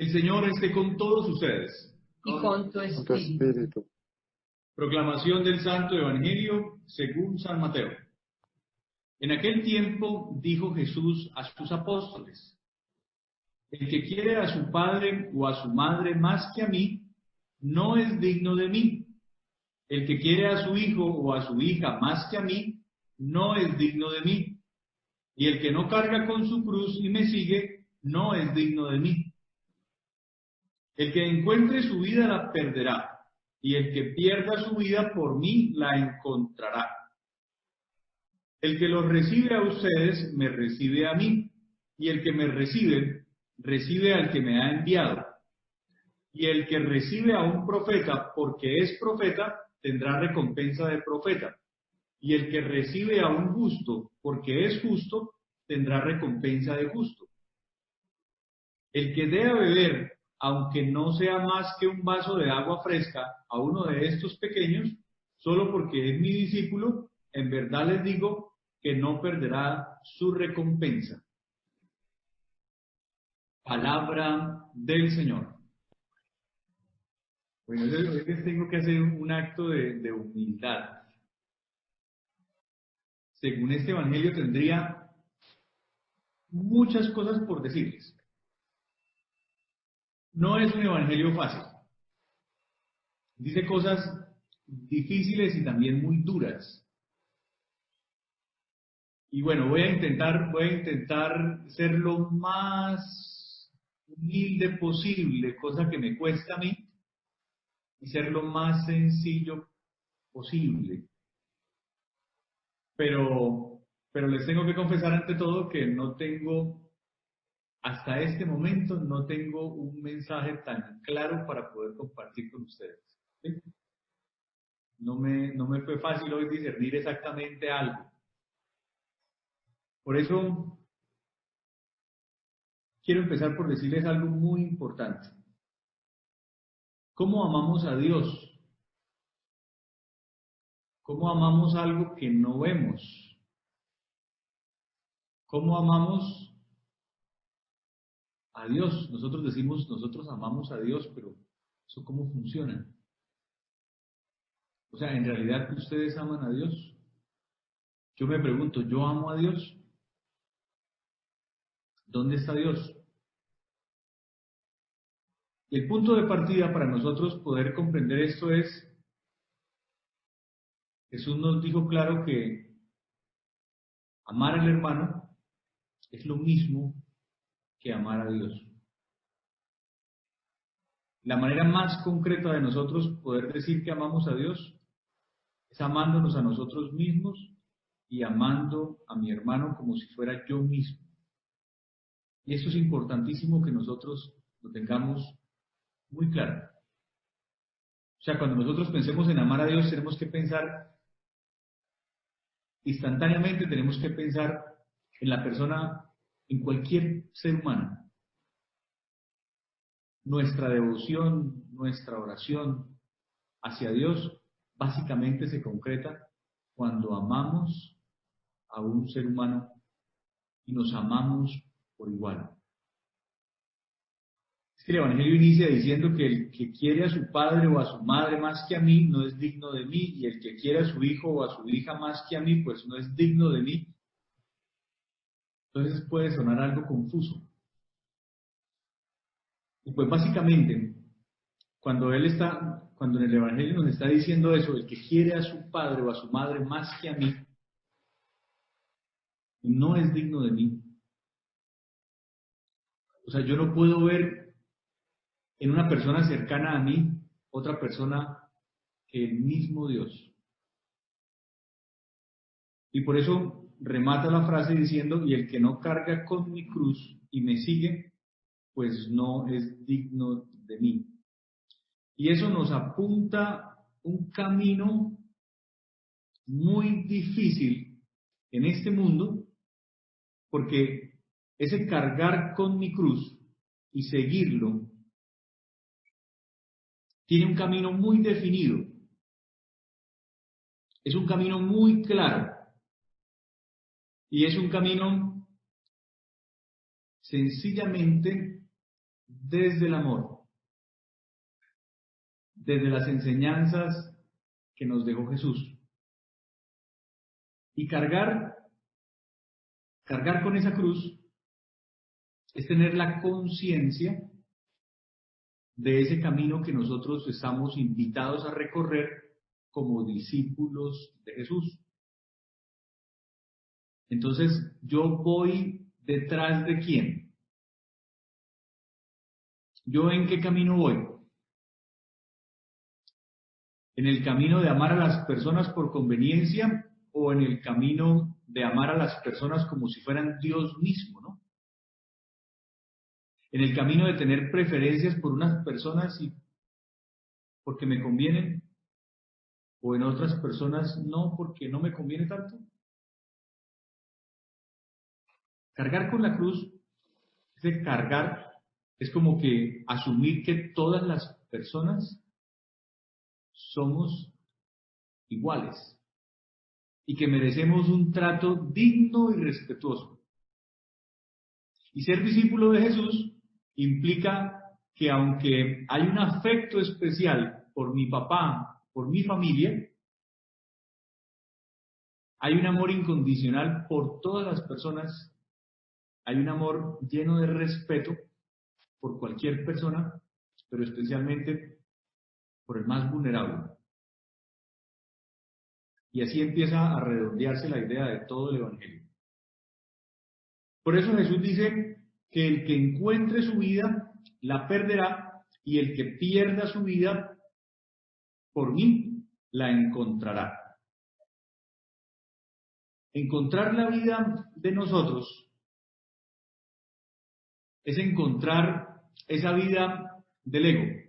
El Señor esté con todos ustedes. y con tu con tu espíritu. espíritu. Proclamación del Santo Evangelio según San Mateo. En aquel tiempo dijo Jesús a sus apóstoles: el que quiere a su padre o a su madre más que a mí, no es digno de mí. El que quiere a su hijo o a su hija más que a mí, no es digno de mí. Y el que no carga con su cruz y me sigue, no es digno de mí. El que encuentre su vida la perderá, y el que pierda su vida por mí la encontrará. El que los recibe a ustedes, me recibe a mí, y el que me recibe, recibe al que me ha enviado. Y el que recibe a un profeta porque es profeta, tendrá recompensa de profeta. Y el que recibe a un justo porque es justo, tendrá recompensa de justo. El que dé a beber, aunque no sea más que un vaso de agua fresca, a uno de estos pequeños, solo porque es mi discípulo, en verdad les digo que no perderá su recompensa. Palabra del Señor. Bueno, hoy les tengo que hacer un acto de humildad. Según este Evangelio tendría muchas cosas por decirles. No es un Evangelio fácil. Dice cosas difíciles y también muy duras. Y bueno, voy a intentar ser lo más humilde posible, cosa que me cuesta a mí, y ser lo más sencillo posible. Pero les tengo que confesar ante todo que hasta este momento no tengo un mensaje tan claro para poder compartir con ustedes. ¿Sí? No me fue fácil hoy discernir exactamente algo. Por eso quiero empezar por decirles algo muy importante. ¿Cómo amamos a Dios? ¿Cómo amamos algo que no vemos? ¿Cómo amamos a Dios? Nosotros decimos, nosotros amamos a Dios, pero ¿eso cómo funciona? O sea, ¿en realidad ustedes aman a Dios? Yo me pregunto, ¿yo amo a Dios? ¿Dónde está Dios? Y el punto de partida para nosotros poder comprender esto es, Jesús nos dijo claro que amar al hermano es lo mismo que amar a Dios. La manera más concreta de nosotros poder decir que amamos a Dios es amándonos a nosotros mismos y amando a mi hermano como si fuera yo mismo. Y esto es importantísimo que nosotros lo tengamos muy claro. O sea, cuando nosotros pensemos en amar a Dios, tenemos que pensar instantáneamente, tenemos que pensar en la persona, en cualquier ser humano. Nuestra devoción, nuestra oración hacia Dios básicamente se concreta cuando amamos a un ser humano y nos amamos por igual. Es que el Evangelio inicia diciendo que el que quiere a su padre o a su madre más que a mí no es digno de mí, y el que quiere a su hijo o a su hija más que a mí, pues no es digno de mí. Entonces puede sonar algo confuso. Y pues básicamente, cuando en el Evangelio nos está diciendo eso, el que quiere a su padre o a su madre más que a mí, no es digno de mí. O sea, yo no puedo ver en una persona cercana a mí otra persona que el mismo Dios. Y por eso remata la frase diciendo, y el que no carga con mi cruz y me sigue, pues no es digno de mí. Y eso nos apunta un camino muy difícil en este mundo, porque ese cargar con mi cruz y seguirlo tiene un camino muy definido, es un camino muy claro, y es un camino sencillamente desde el amor, desde las enseñanzas que nos dejó Jesús. Y cargar con esa cruz es tener la conciencia de ese camino que nosotros estamos invitados a recorrer como discípulos de Jesús. Entonces, ¿yo voy detrás de quién? ¿Yo en qué camino voy? ¿En el camino de amar a las personas por conveniencia o en el camino de amar a las personas como si fueran Dios mismo, ¿no? En el camino de tener preferencias por unas personas y porque me convienen, o en otras personas no porque no me conviene tanto. Cargar con la cruz, ese cargar es como que asumir que todas las personas somos iguales y que merecemos un trato digno y respetuoso. Y ser discípulo de Jesús implica que aunque hay un afecto especial por mi papá, por mi familia, hay un amor incondicional por todas las personas, hay un amor lleno de respeto por cualquier persona, pero especialmente por el más vulnerable. Y así empieza a redondearse la idea de todo el Evangelio. Por eso Jesús dice que el que encuentre su vida la perderá y el que pierda su vida por mí la encontrará. Encontrar la vida de nosotros es encontrar esa vida del ego.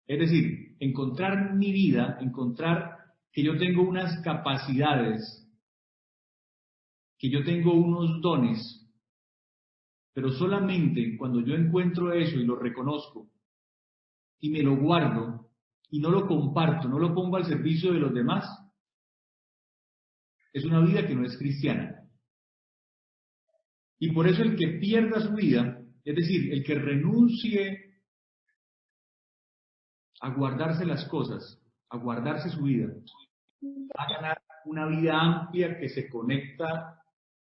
Es decir, encontrar mi vida, encontrar que yo tengo unas capacidades, que yo tengo unos dones, pero solamente cuando yo encuentro eso y lo reconozco y me lo guardo y no lo comparto, no lo pongo al servicio de los demás, es una vida que no es cristiana. Y por eso el que pierda su vida, es decir, el que renuncie a guardarse las cosas, a guardarse su vida, va a ganar una vida amplia que se conecta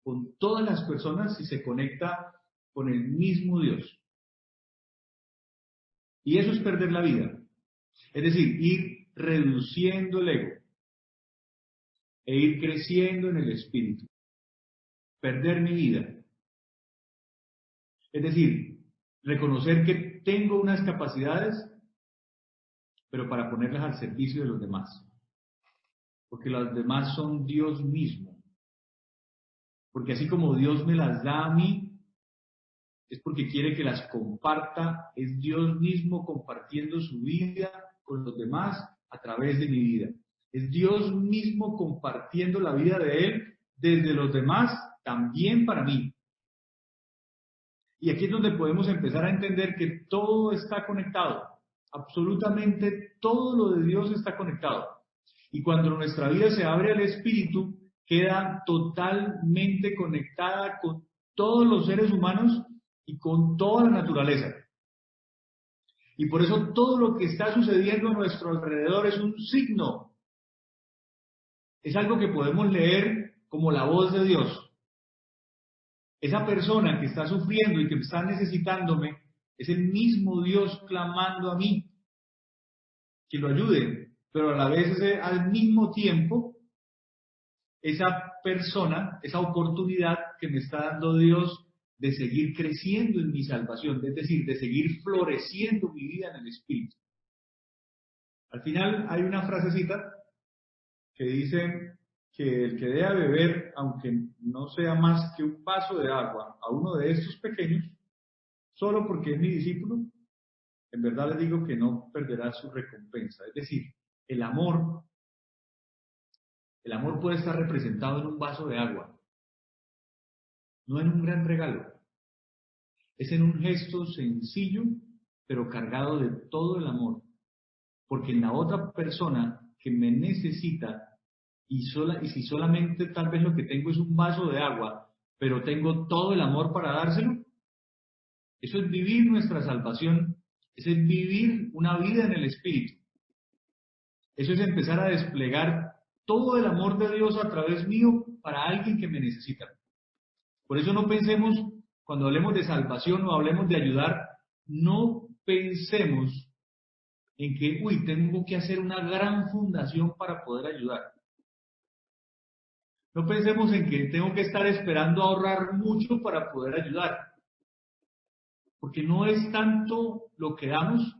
con todas las personas y se conecta con el mismo Dios. Y eso es perder la vida. Es decir, ir reduciendo el ego e ir creciendo en el espíritu. Perder mi vida. Es decir, reconocer que tengo unas capacidades, pero para ponerlas al servicio de los demás. Porque los demás son Dios mismo. Porque así como Dios me las da a mí, es porque quiere que las comparta, es Dios mismo compartiendo su vida con los demás a través de mi vida. Es Dios mismo compartiendo la vida de Él desde los demás también para mí. Y aquí es donde podemos empezar a entender que todo está conectado. Absolutamente todo lo de Dios está conectado. Y cuando nuestra vida se abre al Espíritu, queda totalmente conectada con todos los seres humanos y con toda la naturaleza. Y por eso todo lo que está sucediendo a nuestro alrededor es un signo. Es algo que podemos leer como la voz de Dios. Esa persona que está sufriendo y que está necesitándome es el mismo Dios clamando a mí que lo ayude, pero a la vez al mismo tiempo esa persona, esa oportunidad que me está dando Dios de seguir creciendo en mi salvación, es decir, de seguir floreciendo mi vida en el Espíritu. Al final hay una frasecita que dice que el que dé a beber, aunque no sea más que un vaso de agua, a uno de estos pequeños, solo porque es mi discípulo, en verdad les digo que no perderá su recompensa. Es decir, el amor puede estar representado en un vaso de agua, no en un gran regalo. Es en un gesto sencillo, pero cargado de todo el amor. Porque en la otra persona que me necesita, y si solamente tal vez lo que tengo es un vaso de agua, pero tengo todo el amor para dárselo, Eso es vivir nuestra salvación, eso es vivir una vida en el Espíritu. Eso es empezar a desplegar todo el amor de Dios a través mío para alguien que me necesita. Por eso no pensemos, cuando hablemos de salvación o hablemos de ayudar, no pensemos en que, tengo que hacer una gran fundación para poder ayudar. No pensemos en que tengo que estar esperando ahorrar mucho para poder ayudar. Porque no es tanto lo que damos,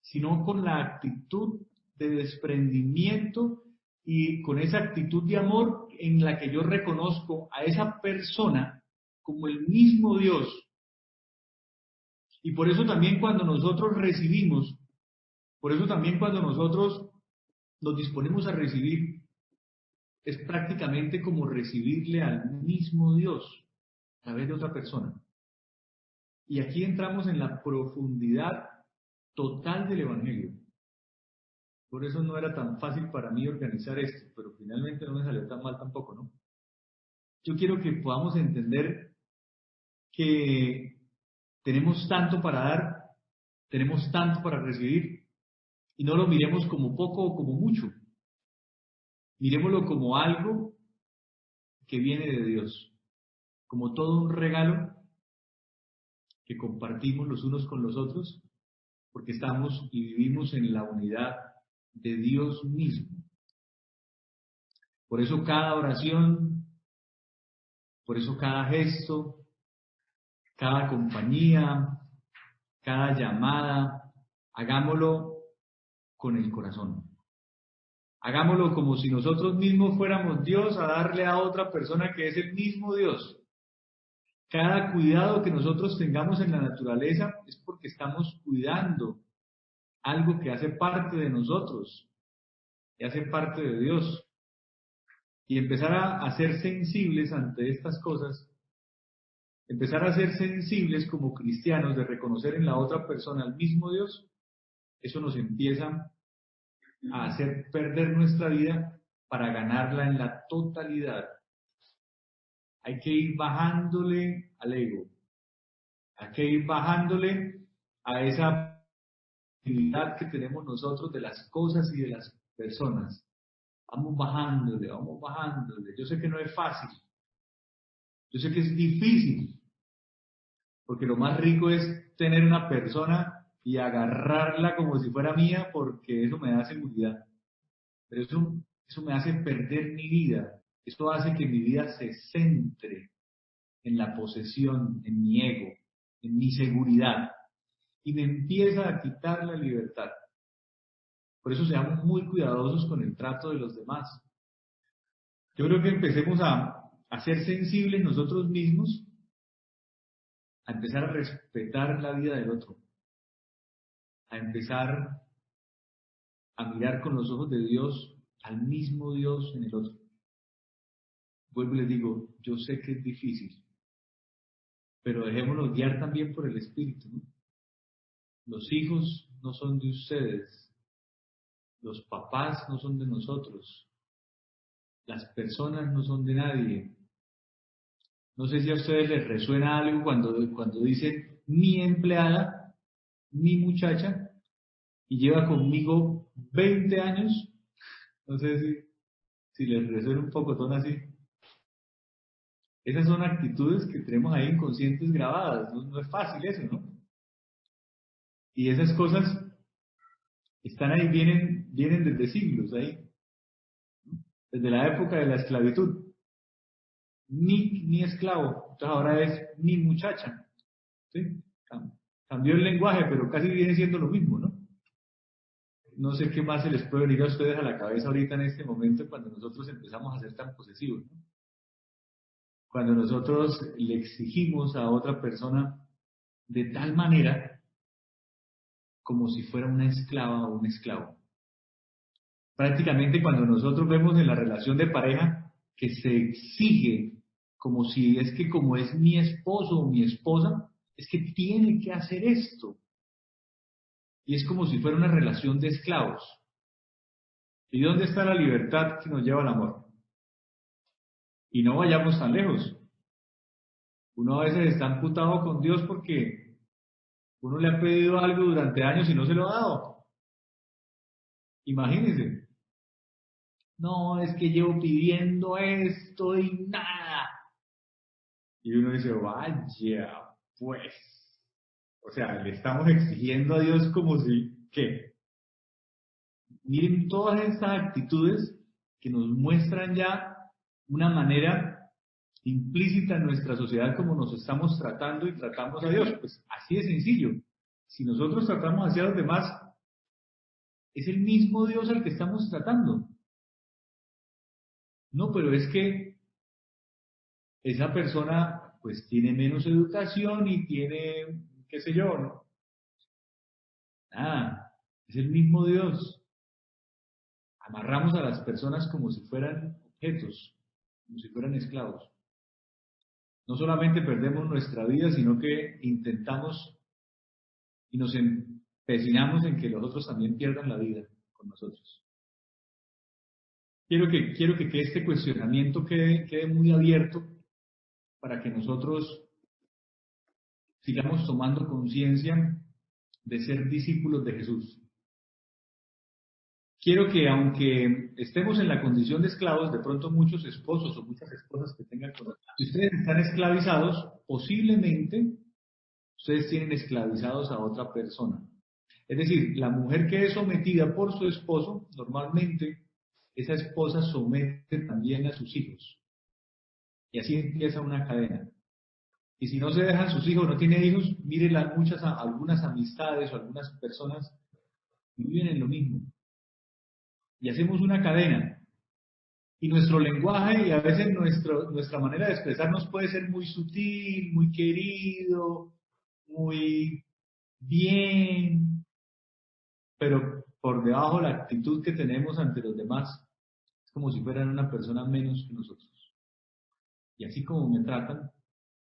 sino con la actitud de desprendimiento y con esa actitud de amor en la que yo reconozco a esa persona como el mismo Dios. Y por eso también cuando nosotros recibimos, por eso también cuando nosotros nos disponemos a recibir, es prácticamente como recibirle al mismo Dios a través de otra persona. Y aquí entramos en la profundidad total del Evangelio. Por eso no era tan fácil para mí organizar esto, pero finalmente no me salió tan mal tampoco, ¿no? Yo quiero que podamos entender que tenemos tanto para dar, tenemos tanto para recibir, y no lo miremos como poco o como mucho. Miremoslo como algo que viene de Dios, como todo un regalo que compartimos los unos con los otros, porque estamos y vivimos en la unidad de Dios mismo. Por eso cada oración, por eso cada gesto, cada compañía, cada llamada, hagámoslo con el corazón. Hagámoslo como si nosotros mismos fuéramos Dios a darle a otra persona que es el mismo Dios. Cada cuidado que nosotros tengamos en la naturaleza es porque estamos cuidando algo que hace parte de nosotros, que hace parte de Dios. Y empezar a ser sensibles ante estas cosas, empezar a ser sensibles como cristianos de reconocer en la otra persona al mismo Dios, eso nos empieza a hacer perder nuestra vida para ganarla en la totalidad. Hay que ir bajándole al ego, hay que ir bajándole a esa actividad que tenemos nosotros de las cosas y de las personas. Vamos bajándole, vamos bajándole. Yo sé que no es fácil, yo sé que es difícil, porque lo más rico es tener una persona y agarrarla como si fuera mía, porque eso me da seguridad. Pero eso me hace perder mi vida. Esto hace que mi vida se centre en la posesión, en mi ego, en mi seguridad. Y me empieza a quitar la libertad. Por eso seamos muy cuidadosos con el trato de los demás. Yo creo que empecemos a ser sensibles nosotros mismos, a empezar a respetar la vida del otro, a empezar a mirar con los ojos de Dios al mismo Dios en el otro. Vuelvo y les digo, yo sé que es difícil, pero dejémonos guiar también por el Espíritu, ¿no? Los hijos no son de ustedes, los papás no son de nosotros, las personas no son de nadie. No sé si a ustedes les resuena algo cuando dicen mi empleada, mi muchacha, y lleva conmigo 20 años. No sé si les resuena un poco, son así. Esas son actitudes que tenemos ahí inconscientes grabadas, no es fácil eso, ¿no? Y esas cosas están ahí, vienen desde siglos ahí, desde la época de la esclavitud. Mi esclavo, entonces ahora es mi muchacha. ¿Sí? Cambió el lenguaje, pero casi viene siendo lo mismo, ¿no? No sé qué más se les puede venir a ustedes a la cabeza ahorita en este momento cuando nosotros empezamos a ser tan posesivos, ¿no? Cuando nosotros le exigimos a otra persona de tal manera como si fuera una esclava o un esclavo. Prácticamente cuando nosotros vemos en la relación de pareja que se exige como si es que como es mi esposo o mi esposa, es que tiene que hacer esto. Y es como si fuera una relación de esclavos. ¿Y dónde está la libertad que nos lleva al amor? Y no vayamos tan lejos. Uno a veces está amputado con Dios porque Uno le ha pedido algo durante años y no se lo ha dado. Imagínense. No, es que llevo pidiendo esto y nada. Y uno dice, vaya, pues. O sea, le estamos exigiendo a Dios como si, ¿qué? Miren todas estas actitudes que nos muestran ya una manera implícita en nuestra sociedad como nos estamos tratando y tratamos a Dios. Pues así de sencillo. Si nosotros tratamos hacia los demás, es el mismo Dios al que estamos tratando. No, pero es que esa persona pues tiene menos educación y tiene, qué sé yo, ¿no? Nada, es el mismo Dios. Amarramos a las personas como si fueran objetos, como si fueran esclavos. No solamente perdemos nuestra vida, sino que intentamos y nos empecinamos en que los otros también pierdan la vida con nosotros. Quiero que este cuestionamiento quede muy abierto para que nosotros sigamos tomando conciencia de ser discípulos de Jesús. Quiero que aunque estemos en la condición de esclavos, de pronto muchos esposos o muchas esposas que tengan si ustedes están esclavizados, posiblemente ustedes tienen esclavizados a otra persona. Es decir, la mujer que es sometida por su esposo, normalmente esa esposa somete también a sus hijos. Y así empieza una cadena. Y si no se dejan sus hijos, no tiene hijos, miren algunas amistades o algunas personas que viven en lo mismo. Y hacemos una cadena. Y nuestro lenguaje y a veces nuestra manera de expresarnos puede ser muy sutil, muy querido, muy bien, pero por debajo la actitud que tenemos ante los demás es como si fueran una persona menos que nosotros. Y así como me tratan,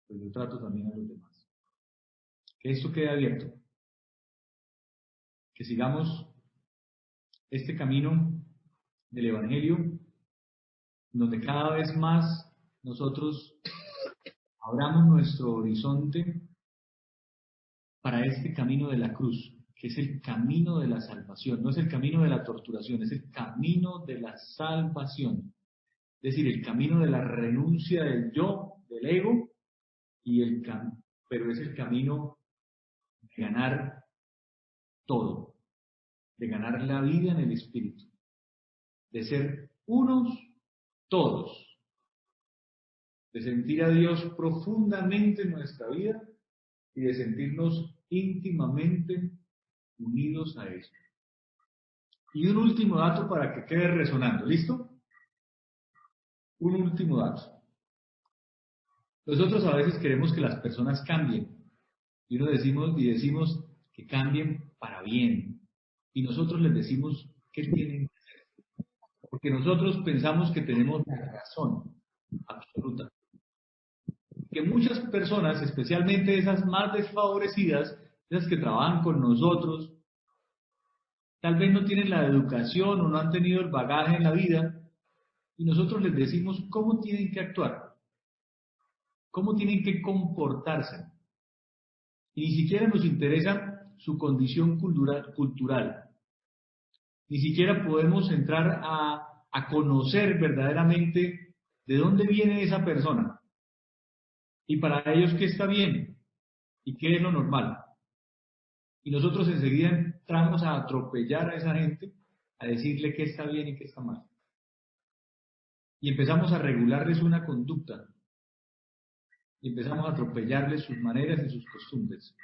pues yo trato también a los demás. Que esto quede abierto. Que sigamos este camino del Evangelio, donde cada vez más nosotros abramos nuestro horizonte para este camino de la cruz, que es el camino de la salvación. No es el camino de la torturación, es el camino de la salvación. Es decir, el camino de la renuncia del yo, del ego, pero es el camino de ganar todo, de ganar la vida en el Espíritu, de ser unos todos, de sentir a Dios profundamente en nuestra vida y de sentirnos íntimamente unidos a Él. Y un último dato para que quede resonando, ¿listo? Un último dato. Nosotros a veces queremos que las personas cambien y decimos que cambien para bien. Y nosotros les decimos qué tienen que hacer. Porque nosotros pensamos que tenemos la razón absoluta. Que muchas personas, especialmente esas más desfavorecidas, esas que trabajan con nosotros, tal vez no tienen la educación o no han tenido el bagaje en la vida, y nosotros les decimos cómo tienen que actuar, cómo tienen que comportarse. Y ni siquiera nos interesa su condición cultural. Ni siquiera podemos entrar a conocer verdaderamente de dónde viene esa persona. Y para ellos qué está bien y qué es lo normal. Y nosotros enseguida entramos a atropellar a esa gente, a decirle qué está bien y qué está mal. Y empezamos a regularles una conducta. Y empezamos a atropellarles sus maneras y sus costumbres.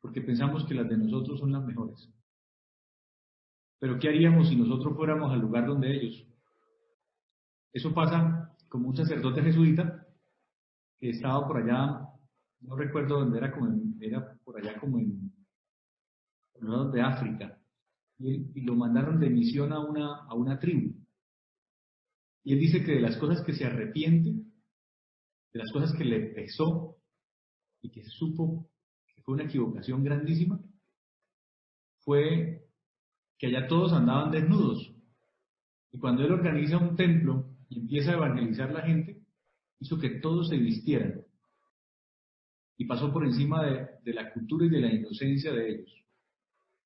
Porque pensamos que las de nosotros son las mejores. Pero ¿qué haríamos si nosotros fuéramos al lugar donde ellos? Eso pasa como un sacerdote jesuita que estaba por allá, no recuerdo dónde era, era por allá como en los lados de África, y lo mandaron de misión a una tribu. Y él dice que de las cosas que se arrepiente, de las cosas que le pesó y que supo que fue una equivocación grandísima, fue que allá todos andaban desnudos. Y cuando él organiza un templo y empieza a evangelizar a la gente, hizo que todos se vistieran. y pasó por encima de la cultura y de la inocencia de ellos,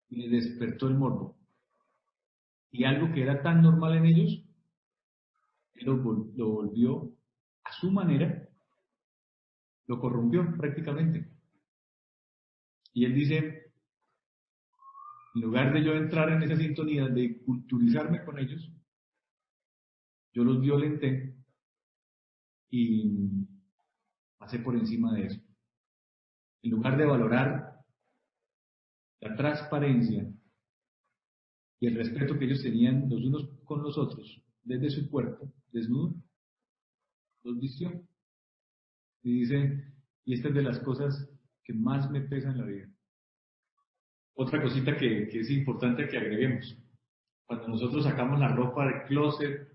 y les despertó el morbo. Y algo que era tan normal en ellos, él lo volvió a su manera, lo corrompió prácticamente. Y él dice, en lugar de yo entrar en esa sintonía de culturizarme con ellos, yo los violenté y pasé por encima de eso. En lugar de valorar la transparencia y el respeto que ellos tenían los unos con los otros, desde su cuerpo desnudo, los vistió. Y dice, y esta es de las cosas que más me pesan en la vida. Otra cosita que es importante que agreguemos. Cuando nosotros sacamos la ropa del closet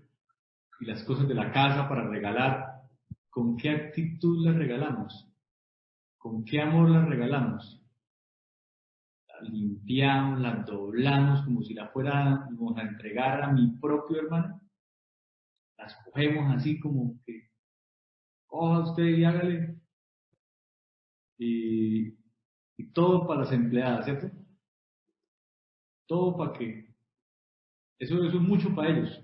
y las cosas de la casa para regalar, ¿con qué actitud las regalamos? ¿Con qué amor las regalamos? Las limpiamos, las doblamos como si la fuéramos a entregar a mi propio hermano. Las cogemos así como que, coja usted y hágale. Y todo para las empleadas, ¿cierto? Todo para que. Eso es mucho para ellos.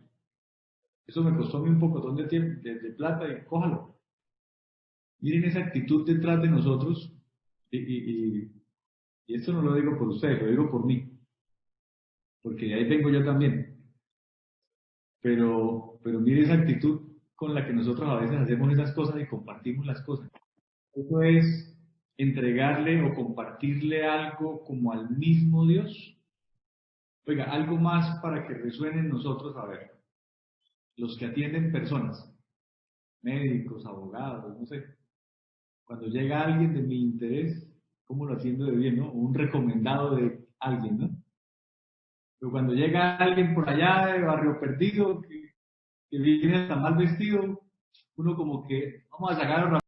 Eso me costó a mí un pocotón de tiempo, de plata, y cójalo. Miren esa actitud detrás de nosotros, y esto no lo digo por ustedes, lo digo por mí, porque de ahí vengo yo también. Pero mire esa actitud con la que nosotros a veces hacemos esas cosas y compartimos las cosas. Eso es entregarle o compartirle algo como al mismo Dios. Oiga, algo más para que resuene en nosotros, a ver, los que atienden personas, médicos, abogados, no sé. Cuando llega alguien de mi interés, ¿cómo lo atiendo de bien, no? O un recomendado de alguien, ¿no? Pero cuando llega alguien por allá de barrio perdido, que viene hasta mal vestido, uno como que, vamos a sacar